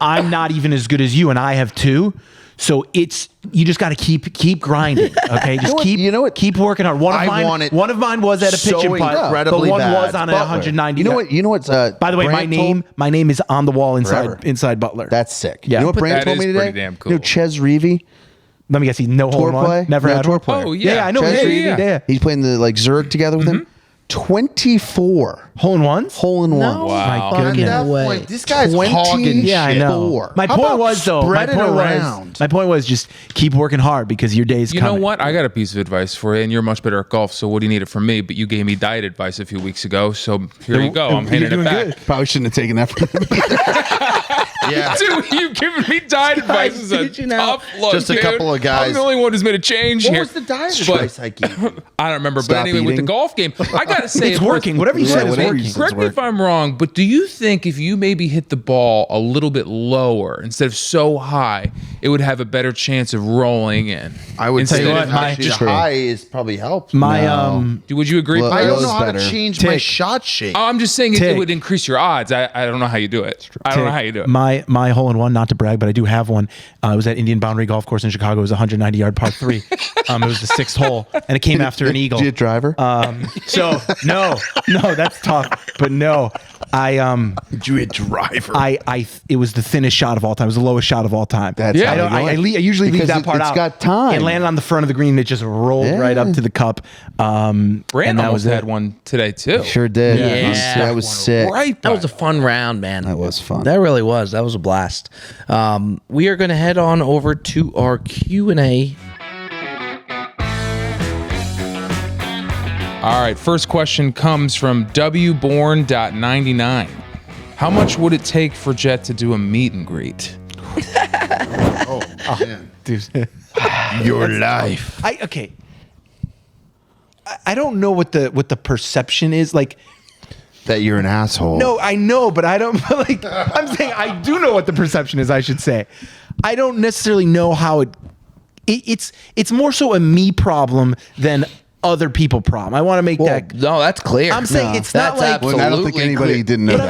I'm not even as good as you, and I have 2. So you just got to keep grinding, okay? Just keep working hard. One of mine was at a pitch and putt, but one was on a 190. You know what's by the way, my name is on the wall inside Butler. That's sick. Yeah. You know what Brandt That told me is today? pretty damn cool. You know Ches Reavy, Let me guess, he's no hole in tour play, one. Never had tour one. player. Oh yeah, I know. Ches Yeah. Reavy. He's playing the Zurich together with him. 24 hole-in-ones. hole-in-ones. No. Wow. My At goodness. that way. point, this guy's 20 hogging Yeah, I shit. know. My How point about was though. spread it around? My point was just keep working hard because your day's You coming. know what? I got a piece of advice for you, and you're much better at golf. So what do you need it from me? But you gave me diet advice a few weeks ago, so here you go. I'm handing it back. Probably shouldn't have taken that from him. Yeah. Dude, you giving me diet advice is a did you know? tough look. Just a dude. couple of guys. I'm the only one who's made a change What here. was the diet But- advice I gave you? I don't remember, Stop but anyway, with the eating. golf game, I gotta say It's it was- working. Whatever you Yeah, said is whatever you working. said. Correct me if I'm wrong, but do you think if you maybe hit the ball a little bit lower instead of so high, it would have a better chance of rolling in? I would Instead say of that actually the True. high is probably helped. Would you agree? Look, I don't Those know how better. to change my Tick. shot shape. I'm just saying it Tick. would increase your odds. I don't know how you do it. I don't know how you do it. My hole-in-one, not to brag, but I do have one. It was at Indian Boundary Golf Course in Chicago. It was a 190-yard par 3. It was the 6th hole, and it came after an eagle. Did you driver? So No, that's tough. But no, Did you hit driver? it was the thinnest shot of all time. It was the lowest shot of all time. That's Yeah. how I usually leave Because that part it's out. got time. It landed on the front of the green. And it just rolled Yeah. right up to the cup. Brandt and that almost was had it. one today too. Sure did. Yeah. That was sick. Right. That was a fun round, man. That was fun. That really was. That was a blast. We are going to head on over to our Q&A. All right, first question comes from wborn.99. How much would it take for Jet to do a meet and greet? Oh, man. Dude. Your life. Okay. I don't know what the perception is. Like, That you're an asshole. no, I know, but I don't like. I'm saying I do know what the perception is. I should say, I don't necessarily know how it's more so a me problem than other people problem. I want to make that. No, that's clear. I'm saying it's not like. Well, I don't think anybody didn't know But I'm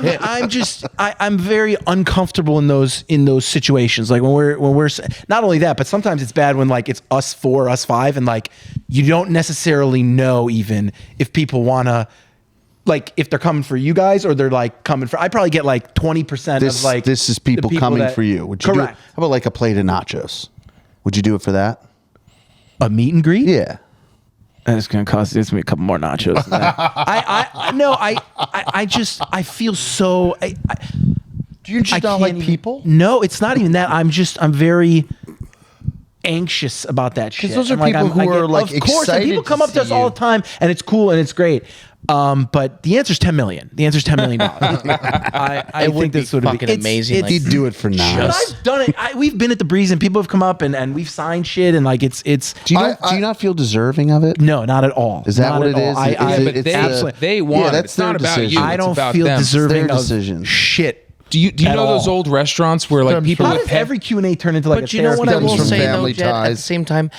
that. saying I'm very uncomfortable in those situations. Like when we're not only that, but sometimes it's bad when like it's us 4, us 5, and like you don't necessarily know even if people wanna. Like if they're coming for you guys or they're like coming for, I probably get like 20% of like this is the people coming that- for you. Would you correct. how about like a plate of nachos? Would you do it for that? A meet and greet? Yeah. And it's gonna cost me a couple more nachos. I feel so. Do you just not like people? No, it's not even that. I'm very anxious about that shit. those are I'm like, people who are, like, of course, and excited people to come up to see us all you. the time, and it's cool and it's great. But the answer's 10 million. The answer's $10 million. I It would think be this would fucking amazing, like- He'd do it for But nachos. I've done it. We've been at the Breeze and people have come up and we've signed shit and like it's. Do you not feel deserving of it? No, not at all. Is that Not what at it all. is? I Is but it's they, absolutely- they want Yeah, it. that's It's not their about decision. you. I It's don't about feel them. deserving their of decision. shit. Do you at know those all. old restaurants where like people How would does pay? every Q&A turn into like But a you know what I therapy will from say though, family Jed, at the ties. same time,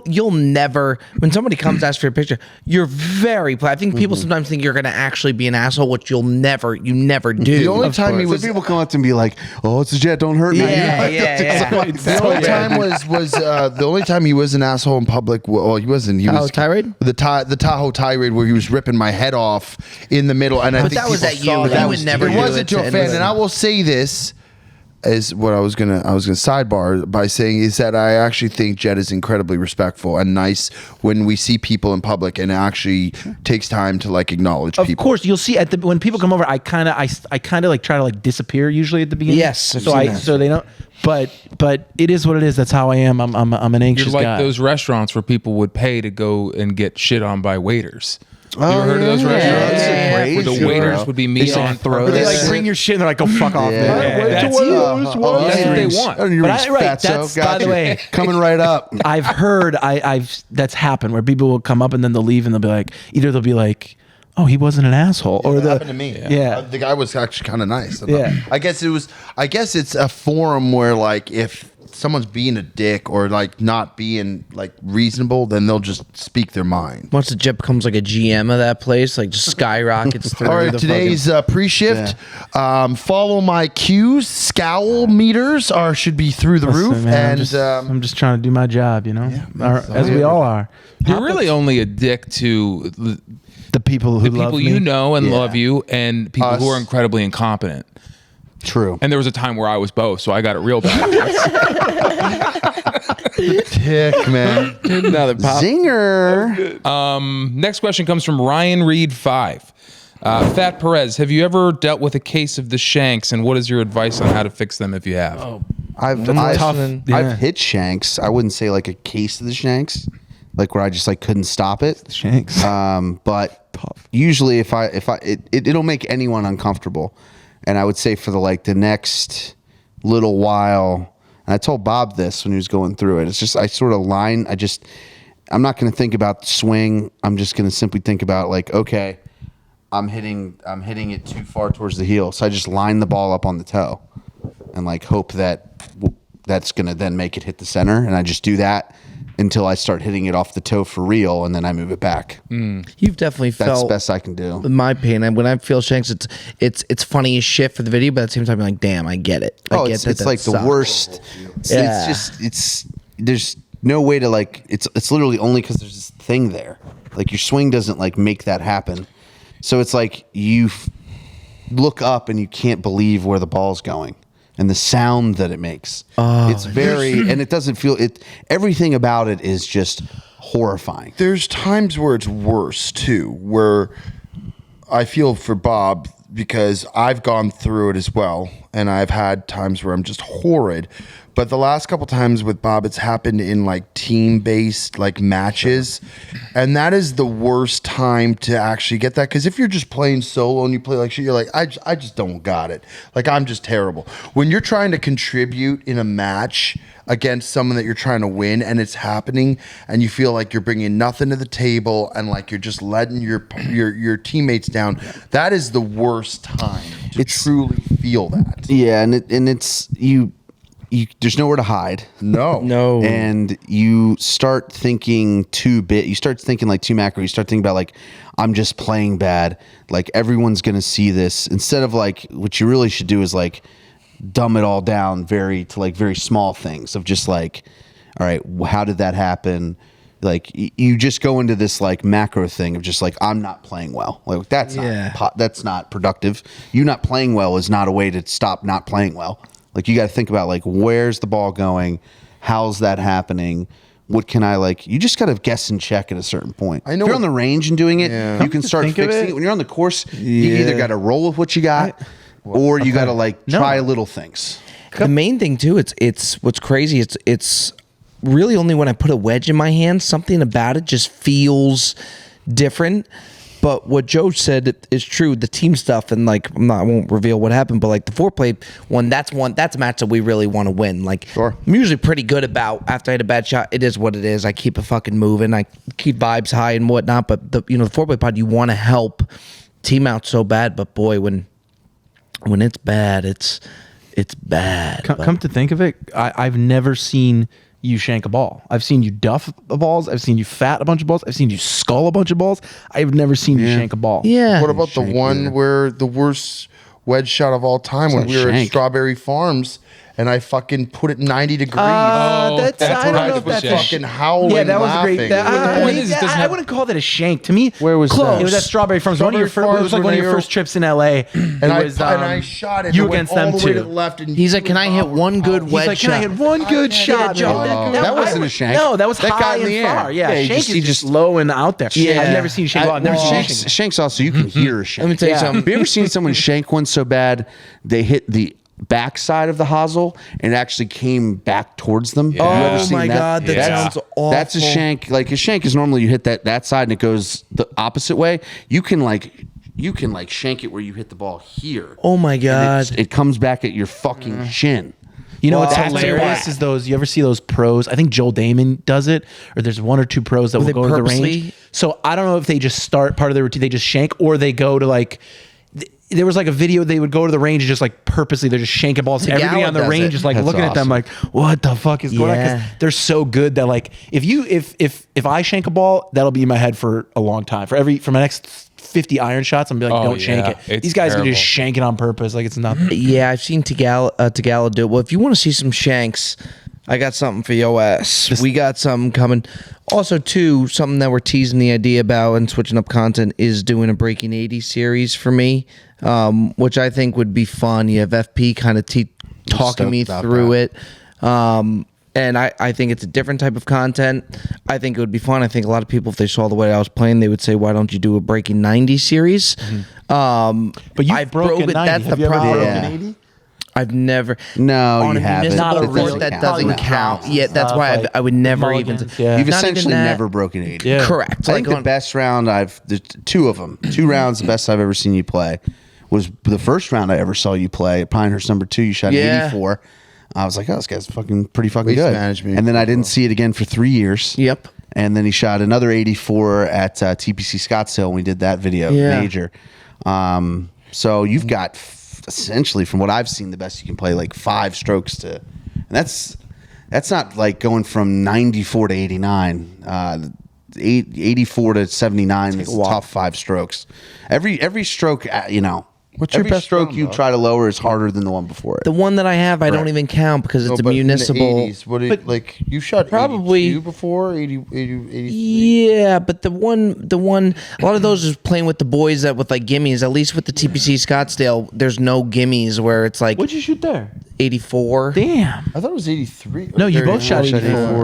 you'll never, when somebody comes to ask for a picture, you're very polite. I think people sometimes think you're going to actually be an asshole, which you never do. The only time he was people come up to me and be like, "Oh, it's a Jet. Don't hurt me." Yeah, yeah. the only time was the only time he was an asshole in public. Well, he wasn't. He Tahoe was tirade? The Tahoe tirade where he was ripping my head off in the middle, and I But think that was people at you. saw You that. would never It do wasn't it to to offend, anyone. and I will say this. Is what I was gonna sidebar by saying is that I actually think Jet is incredibly respectful and nice when we see people in public and actually takes time to like acknowledge Of people. course, you'll see when people come over. I kind of like try to like disappear usually at the beginning. Yes, I've so seen that. so they don't. But it is what it is. That's how I am. I'm an You're anxious like guy. those restaurants where people would pay to go and get shit on by waiters. You ever heard of those yeah. restaurants? Yeah. Where the Crazy, waiters bro. would be They me say on. throw Where they this. like bring your shit and they're like, go fuck off. Yeah. Man. That's you. That's what they want. Oh, you're But I- right, fatso. that's- Got by the you. way- coming right up. I've heard I've that's happened where people will come up and then they'll leave and they'll be like, either they'll be like, oh, he wasn't an asshole, or That the happened to me. Yeah. The guy was actually kind of nice. Yeah. I guess it's a forum where like if someone's being a dick or like not being like reasonable, then they'll just speak their mind. Once the Jet becomes like a GM of that place, like just skyrockets through. All right, the today's pre-shift. Follow my cues. Scowl meters should be through the Listen, roof, man, and I'm just trying to do my job, you know, as we all are. You're really only a dick to The people who the love people me. you know and love you, and people who Us. are incredibly incompetent. True. And there was a time where I was both, so I got it real bad. tick, man. Another pop. Zinger. Next question comes from Ryan Reed 5. Fat Perez, have you ever dealt with a case of the shanks, and what is your advice on how to fix them if you have? I've tough. Yeah. I've hit shanks. I wouldn't say like a case of the shanks, like where I just like couldn't stop it. Shanks. But usually if it'll make anyone uncomfortable, and I would say for the next little while. And I told Bob this when he was going through it. It's just I sort of line. I'm not going to think about the swing. I'm just going to simply think about like, okay, I'm hitting it too far towards the heel, so I just line the ball up on the toe, and like hope that that's going to then make it hit the center. And I just do that until I start hitting it off the toe for real, and then I move it back. You've definitely That's the felt best I can do. in my opinion, when I feel shanks, it's funny as shit for the video, but at the same time, I'm like, damn, I get it. I Oh, get it's that like the sucks. worst. Yeah. It's there's no way to like. It's literally only because there's this thing there. Like your swing doesn't like make that happen. So it's like you look up and you can't believe where the ball's going and the sound that it makes. It's very, and it doesn't feel it. Everything about it is just horrifying. There's times where it's worse too, where I feel for Bob because I've gone through it as well, and I've had times where I'm just horrid. But the last couple times with Bob, it's happened in like team-based like matches, and that is the worst time to actually get that. Because if you're just playing solo and you play like shit, you're like, I just don't got it. Like I'm just terrible. When you're trying to contribute in a match against someone that you're trying to win, and it's happening, and you feel like you're bringing nothing to the table, and like you're just letting your teammates down, that is the worst time to truly feel that. Yeah, and it's you. There's nowhere to hide. No. And you start thinking too big. You start thinking like too macro. You start thinking about like, I'm just playing bad. Like everyone's going to see this. Instead of like, what you really should do is like dumb it all down to very small things of just like, all right, how did that happen? Like you just go into this like macro thing of just like, I'm not playing well. Like that's not productive. You not playing well is not a way to stop not playing well. Like you got to think about like, where's the ball going? How's that happening? What can I like? You just got to guess and check at a certain point. I know if you're on the range and doing it, you can start fixing it. When you're on the course, you either got to roll with what you got, or you got to like try little things. The main thing too, it's what's crazy. It's really only when I put a wedge in my hand, something about it just feels different. But what Joe said is true. The team stuff, and like I won't reveal what happened, but like the foreplay one, that's a match that we really want to win. Like I'm usually pretty good about after I hit a bad shot. It is what it is. I keep it fucking moving. I keep vibes high and whatnot. But the foreplay pod, you want to help team out so bad. But boy, when it's bad, it's bad. Come to think of it, I've never seen you shank a ball. I've seen you duff balls. I've seen you fat a bunch of balls. I've seen you skull a bunch of balls. I've never seen you shank a ball. Yeah. What about the one where the worst wedge shot of all time when we were at Strawberry Farms and I fucking put it 90 degrees? I don't know if was that's fucking howling. Yeah, that was laughing. great. I wouldn't call that a shank. To me, where was close. that? It was at Strawberry Farms. It was like one of your first trips in LA. And I shot it. You and against went all them the way to too. the left. And He's like, can I hit one good wedge He's like, can I hit one good shot? That wasn't a shank. No, that was That high got in the and air. far. Yeah, Yeah, shank is just low and out there. Yeah. I've never seen you shank a ball. I've never seen you shank. Shanks also, you can hear a shank. Let me tell you something. Have you ever seen someone shank one so bad they hit the backside of the hosel and it actually came back towards them? Oh my God, that sounds awful. That's a shank. Like a shank is normally you hit that side and it goes the opposite way. You can shank it where you hit the ball here. Oh my God. It comes back at your fucking shin. You know what's Well, hilarious is those. You ever see those pros? I think Joel Damon does it, or there's one or two pros that will they go to the purposely- range. So I don't know if they just start part of their routine, they just shank, or they go to like. There was like a video they would go to the range and just like purposely they're just shanking balls. Everybody on the does range it. is like That's looking at them like, what the fuck is going on? Yeah. Because they're so good that like if I shank a ball, that'll be in my head for a long time. For my next 50 iron shots, I'm gonna be like, don't shank it. It's These guys terrible. are just shanking on purpose, like it's nothing. Yeah, I've seen Tequila do it. Well, if you want to see some shanks, I got something for your ass. We got something coming. Also, too, something that we're teasing the idea about and switching up content is doing a Breaking 80 series for me, which I think would be fun. You have FP kind of talking me through it. And I think it's a different type of content. I think it would be fun. I think a lot of people, if they saw the way I was playing, they would say, why don't you do a Breaking 90 series? But you've broken 90. That's Have the you ever problem. broken 80? I've never. No, on you a haven't. municipal Not a court, real that count. doesn't No. count. Yeah, that's why like I would never mulligans, even. yeah. You've Not even essentially that. never broken 80. Yeah. Correct. I think the best round there's two of them. 2 rounds, the best I've ever seen you play was the first round I ever saw you play at Pinehurst number 2. You shot 84. I was like, oh, this guy's pretty fucking Waste good. management. And then I didn't see it again for 3 years. Yep. And then he shot another 84 at TPC Scottsdale when we did that video major. So you've got essentially, from what I've seen, the best you can play, like 5 strokes to, and that's not like going from 94 to 89. 84 to 79 is tough 5 strokes. Every stroke, What's your Every best stroke round, you Bob? try to lower is harder than the one before it. The one that I have, I don't even count because it's No, a but in the municipal. 80s, what did, like you shot Probably- 82 before 80, 83? Yeah, but the one, a lot of those is playing with the boys that with like gimmies. At least with the TPC Scottsdale, there's no gimmies where it's like What'd you shoot there? 84. Damn. I thought it was 83. No, you Or both shot 84.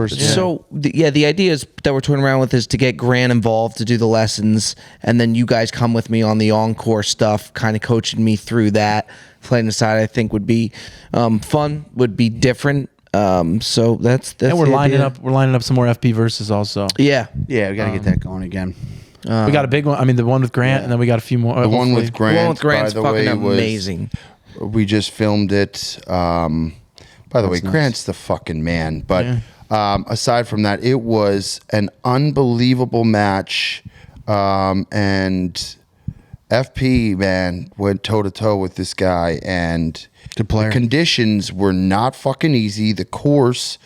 84s. Yeah. So the idea is that we're turning around with is to get Grant involved to do the lessons, and then you guys come with me on the encore stuff, kind of coaching me through that. Playing aside, I think would be fun, would be different. So that's And we're the lining idea. up. We're lining up some more FP verses also. Yeah, Yeah, we got to get that going again. We got a big one. I mean, the one with Grant, and then we got a few more. The one hopefully. with Grant, the one with Grant's by the fucking way, was amazing. We just filmed it. By the way, Grant's the fucking man. But aside from that, it was an unbelievable match. And FP, man, went toe to toe with this guy. And Good player. the conditions were not fucking easy. The course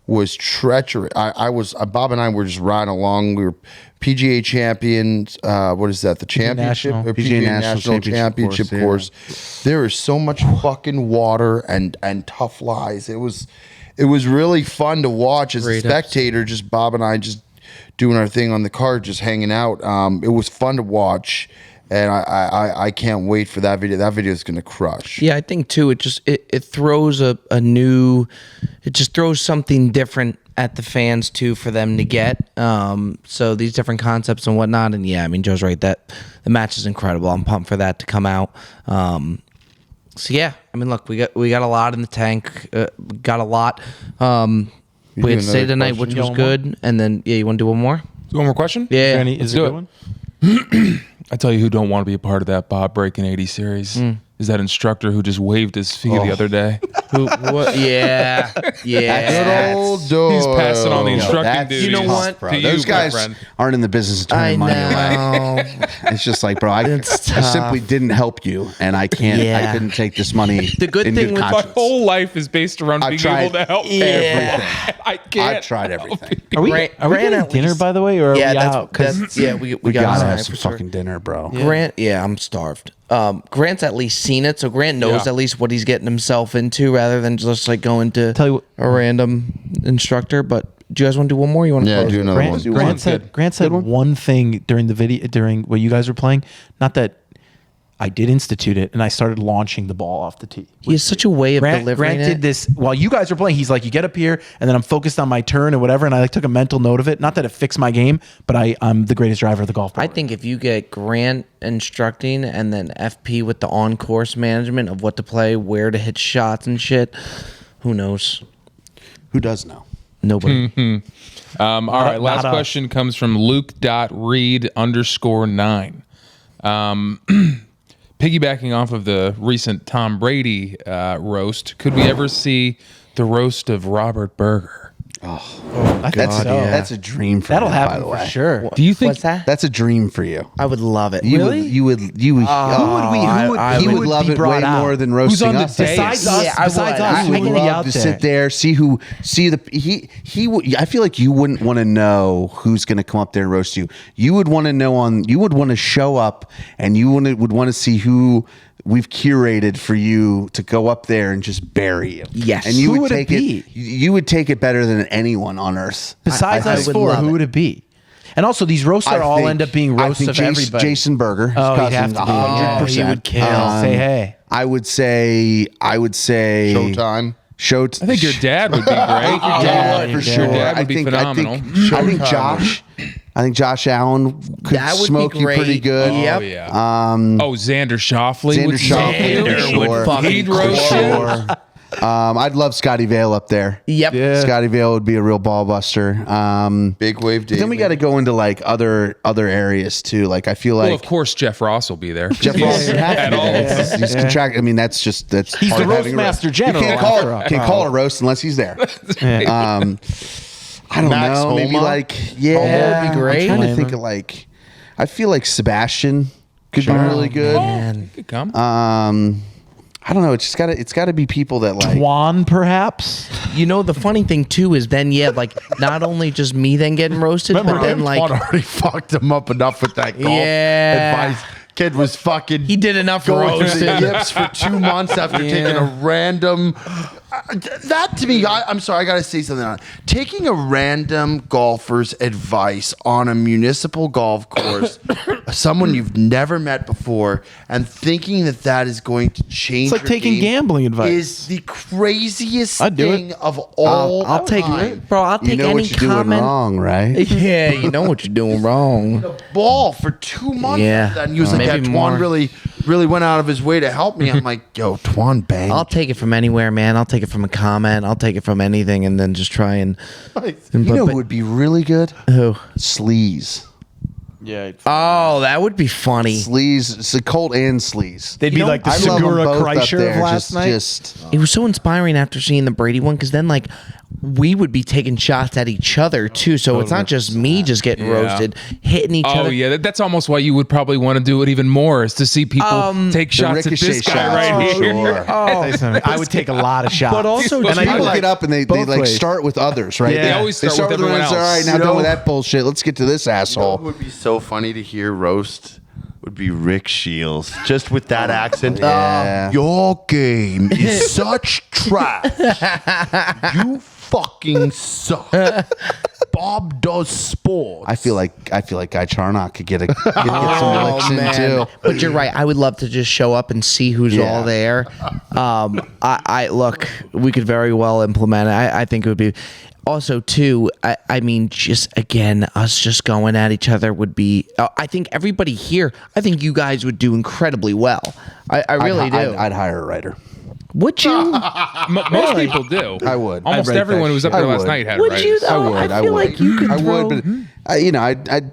was treacherous. Bob and I were just riding along. We were PGA champions. What is that? The championship National. or PGA PGA National National Championship course, course. There is so much fucking water and tough lies. It was really fun to watch as a Great spectator. Just Bob and I just doing our thing on the cart, just hanging out. It was fun to watch. And I can't wait for that video. That video is going to crush. Yeah, I think too. It throws it just throws something different at the fans too for them to get. So these different concepts and whatnot. And yeah, I mean Joe's right that the match is incredible. I'm pumped for that to come out. So yeah, I mean look, we got a lot in the tank. Got a lot. We do had to say another tonight, question? which You was got one good. And then yeah, you want to do one more? One more question? Yeah. Is it do a it. good one? I tell you who don't want to be a part of that Bob Breaking 80 series is that instructor who just waved his fee the other day. Who? What? Yeah. Good old dog. He's passing on the instructing that's duties. You know what? bro. To Those you, my guys friend. aren't in the business of I turning money away. know. It's just like, bro, I It's simply didn't help you, and I can't. Yeah. I couldn't take this money. The good in thing with- My conscience. whole life is based around I've being tried able to help everything. I can't. I've tried everything. Are we Grant- are we Grant getting at dinner least- by the way, or are Yeah, we out? that's yeah. We We got gotta to have some fucking dinner, bro. Grant, yeah, I'm starved. Grant's at least seen it, so Grant knows Yeah. at least what he's getting himself into, rather than just like going to Tell you what- a random instructor. But do you guys want to do one more? You want to Yeah, close? do another one. Grant said one thing during the video during what you guys were playing. Not that I did institute it, and I started launching the ball off the tee. He has such a way of delivering Grant it. did this while you guys were playing. He's like, you get up here, and then I'm focused on my turn or whatever, and I like took a mental note of it. Not that it fixed my game, but I'm the greatest driver of the golf ball. I think if you get Grant instructing and then FP with the on-course management of what to play, where to hit shots and shit, who knows? Who does know? Nobody. All right, last not us. question comes from Luke.Reed_9. Piggybacking off of the recent Tom Brady roast, could we ever see the roast of Robert Berger? I think so. That's a dream for That'll him, by happen the for way. sure. Do you think What's that? That's a dream for you. I would love it. You Really? would. You would. Who would He would love be it brought way out? more than Who's roasting on the us. dais? Besides us, Yeah, I besides would. us, I who would would be love out to there? sit there, see the he would. I feel like you wouldn't want to know who's going to come up there and roast you. You would want to know you would want to show up, and you would want to see who we've curated for you to go up there and just bury you. Yes. and you Who would would it take be? You would take it better than anyone on earth. Besides I us would four, love who it. would it be? And also, these roasts are all end up being roasts of everybody. Jason Berger. his Oh, he'd cousin, have to be. 100%. he would kill. Say hey. I would say Showtime. I I think your dad would be great. Yeah, your for dad. sure. Your dad would be phenomenal. I think Josh Allen could That would be smoke you great. pretty good. Yep. Oh, yeah. Xander Schauffele. Xander would Schauffele, smoke for you. sure. fucking He'd roast crush you. it. Sure. I'd love Scotty Vale up there. Yep. Yeah. Scotty Vale would be a real ball buster. Big wave But David. then we got to go into like other areas too. Like I feel Well, like of course, Jeff Ross will be there. Jeff Ross would have to At be all. there. He's contract. I mean, that's He's part the of roast having a roast. master general. You can't call it a roast unless he's there. I don't Max know. Maybe Homa? like would yeah, be great. I'm trying to think of like. I feel like Sebastian could be really good. Man. Could come. I don't know. It's got to be people that like. Juan, perhaps. You know, the funny thing too is then, yeah, like not only just me then getting roasted, but then like, already fucked him up enough with that golf Yeah. advice. kid was fucking. He did enough going through roasting. the yips for 2 months after taking a random. That to me, I'm sorry, I got to say something on it. Taking a random golfer's advice on a municipal golf course, someone you've never met before, and thinking that is going to change. It's like your taking game gambling advice. Is the craziest I'd do it. thing of all. I'll take time. bro. I'll take You know any what you're doing comment. wrong, right? Yeah, you know what you're doing wrong. Ball for 2 months. Yeah. After that, and he was like, Maybe "Yeah, more. Twan really went out of his way to help me." I'm like, "Yo, Twan, bang." I'll take it from anywhere, man. I'll take it from a comment. I'll take it from anything, and then just try and. You know who would be really good? Who? Sleaze. Yeah. Oh, that would be funny. Sleaze. It's a Colt and Sleaze. They'd be like the I love 'em Segura both up Kreischer there. of last night. It was so inspiring after seeing the Brady one, because then like we would be taking shots at each other too. So it's not just me just getting Yeah. roasted, hitting each Oh other. yeah, that's almost why you would probably want to do it even more, is to see people take shots at ricochet this guy shots, right for here. sure. I would take a lot of shots. But also, and I People do get up and they both like ways. start with others, right? Yeah. They always start with the everyone ones, else. All right, now You done know- with that bullshit. Let's get to this What asshole. would be so funny to hear roast would be Rick Shields, just with that accent. Yeah. Your game is such trash. You fucking suck. Bob does sports. I feel like Guy Charnock could get some licks in too. But you're right. I would love to just show up and see who's Yeah. all there. I look, we could very well implement it. I think it would be. Also, too, I mean, just again, us just going at each other would be. I think everybody here. I think you guys would do incredibly well. I really do. I'd hire a wrider. Would you? Most people do. I would. Almost I'd write everyone that who was up shit. there I last would. night had Would writers. you though? I would. I feel like you could. I throw, would, but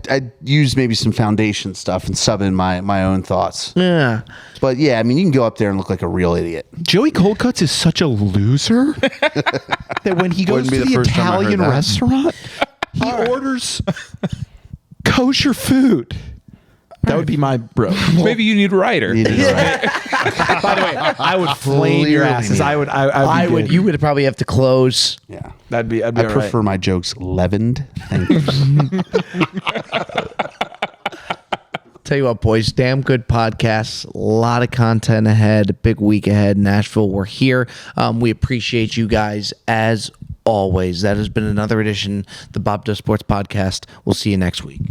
I'd use maybe some foundation stuff and sub in my own thoughts. Yeah. But yeah, I mean, you can go up there and look like a real idiot. Joey Coldcuts is such a loser that when he goes Wouldn't be to the the first time I heard Italian that. restaurant, he orders kosher food. That would be my bro. Maybe you need a writer. You know, right? By the way, I would flame your Clearly asses. need I would. I I would. good. You would probably have to close. Yeah. I'd be I all right. prefer my jokes leavened. Thank you. Tell you what, boys, damn good podcasts. A lot of content ahead. Big week ahead. Nashville, we're here. We appreciate you guys as always. That has been another edition of the Bob Does Sports Podcast. We'll see you next week.